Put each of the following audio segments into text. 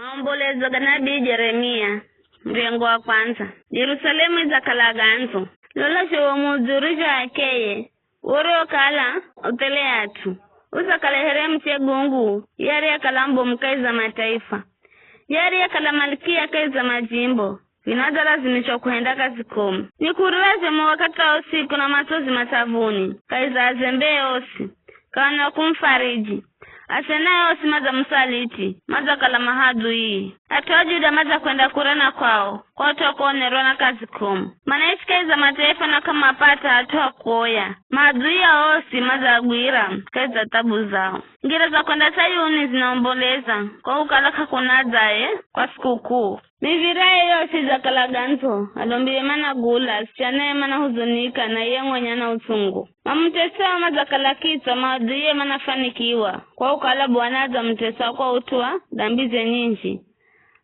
Maombolezo ga nabii Yeremia mrengo wa kwanza. Yerusalemu izakalaganzo lola showo muzurisho akeye woro kala utele atu uzakala heremu chegungu yari akalambo mkaiza mataifa yari akala malkia kaiza majimbo vinaweza lazimisho kuenda kazi komu nikurulaje wakati wa usiku na machozi matavuni kaiza azembe osi kawana kumfariji asenayo osi maza msaliti maza kala mahadu hii atuwajuda maza kwenda kurana kwao kwa watu wakuonerwa na kazi komu manaishi kaiza mataifa na kama pata atuwa kuoya mahadu ya osi maza aguira kaiza tabu zao ngira za kwenda Sayuni zinaomboleza kwa ukalaka kunazae kwa sikukuu mivirae yosi za kalaganzo alombie mana gula sichanae mana huzunika na iye mwenyana utungu mamutesa maza kalakitwa maadhuye mana fanikiwa kwa ukala buwanaza mtesa kwa utua dambize nyinji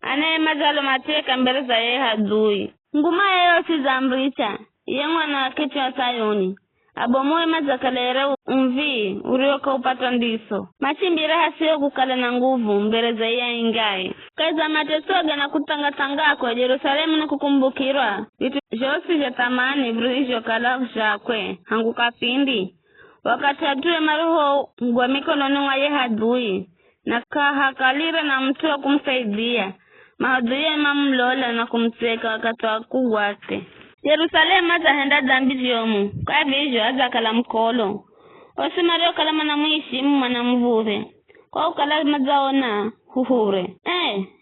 anaye maza alomateka mbele za ye hadui nguma yosi za mricha iye mwana wakiti wa Sayuni abomoe maza kalere umvi urioka upata ndiso machimbira hasiyo kukala na nguvu mbele za iya ingai kaiza matesoga na kutanga kwa Yerusalemu na kukumbukirwa vitu josi vya tamani vruhisho kala shakwe hangu kapindi wakati atue maruho ngwa mikononi mwa ye hadui na kahakalira na mtu wa kumsaidia mahadui mamlola na kumteka wakati wa kuwate Yerusalemu azahenda dhambi ziomu kwa vizho azakala mkolo osimario kalama na mwishimu mwana mvuve kwa ukala mazaona huhure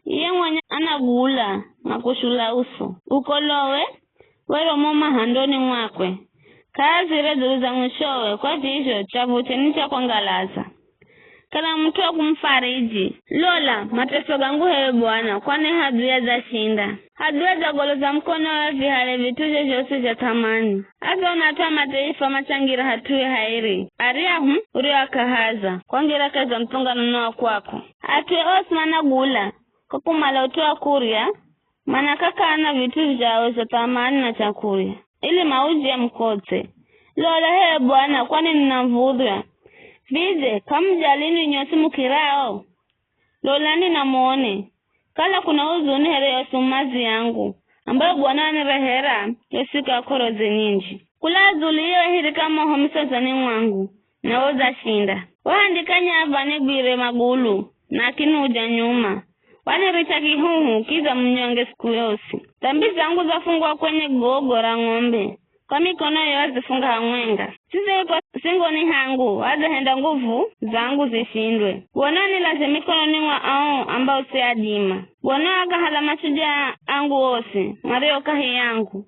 iye mwenye anagula na kushula uso ukolowe wero moma handoni mwakwe kazi reduru za mwishowe kwa vizho chavute nicha kwa ngalaza kana mtu wa kumfariji lola mateso gangu hewe bwana kwani haduya za shinda haduya za golo za mkono wa vihale vituje josi za tamani asa unatoa mataifa machangira hatuwe hairi ariahu uriwa kahaza kwangira kaza mtunga nunuwa kwako atuwe osmana gula kukumala utuwa kuria mana kakana vitu jao za tamani na chakuria ili mauji ya mkote lola hewe bwana kwani ninavudhwa Vize, kamjalini nyosi mukirao. Lolani na muone. Kala kuna uzuni here yosumazi yangu. Ambayo bwana nirehera yosika koroze nyinji. Kula zuliyo hiri kama homisa zani mwangu. Na oza shinda. Wahandikanya avane gwire magulu. Na kinu uja nyuma. Wani richa kihuhu kiza mnyonge siku yosi. Tambi zangu zafungwa kwenye gogo ra ng'ombe. Kwa mikono yozi funga hamwenga. Sisi yuko singo ni hangu, waza henda nguvu, zangu zishindwe. Wanani laze mikono ni wa ao ambao si adima. Wanaga hala masuja angu osi, mario kahi yangu.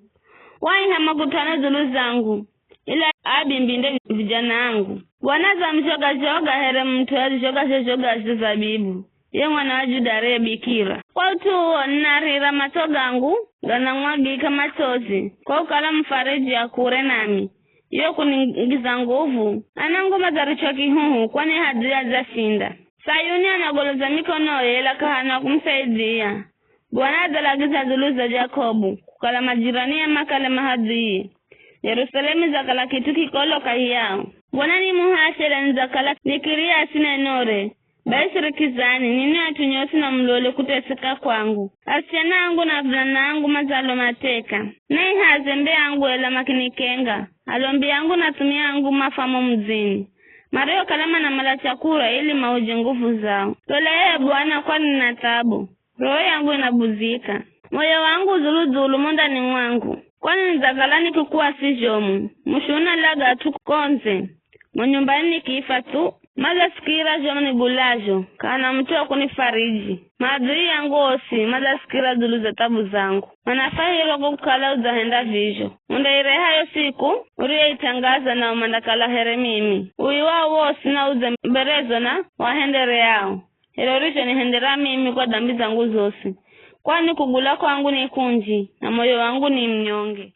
Wai hamagutano zulu zangu, ila abimbinde vijana angu. Wanaza mjoga here mtu wazi joga zabibu. Ye mwana wajudare bikira. Kwa utuo narira matoga angu, gana mwagi kama tozi. Kwa ukala mfareji ya kure nami. Yo kuningiza nguvu. Anangu mazarichwa kihuhu kwani haduya za shinda. Sayuni anagoloza mikono yela kahana kumsaidia. Bwana zalagiza zulu za Jakobu. Kukala majirani ya makale mahadui. Yerusalemu zakala kitu kikolo kahiyao. Bwana ni muhashere nzakala nikiria asine nore. Baishirikizani nini atunyosi na mlole kuteseka kwangu. Asiana angu na vulana angu mazalo mateka. Nai hazembe angu ela makinikenga. Alombi angu natumia angu mafamo mzini. Mareo kalama na mala chakura ili mauji nguvu zao. Toleye bwana kwani na tabu. Roho yangu inabuzika. Moyo wangu zulu monda ni mwangu. Kwani nzagalani kukua sijomu. Mushuna laga tukonze. Mwenyumbani kifa tu. Maza sikira jomani gulajo, kana mtu wa kunifariji. Maadui yangu osi, maza sikira zulu za tabu zangu. Manafahi rogo kukala uzahenda vijo. Undaire hayo siku, uriye itangaza na umandakala here mimi. Uiwa wosi na uzemberezo na wahendere yao. Herorisho ni hendera mimi kwa dambi zangu zosi. Kwani kugula kwangu ni kunji, na moyo wangu ni mnyonge.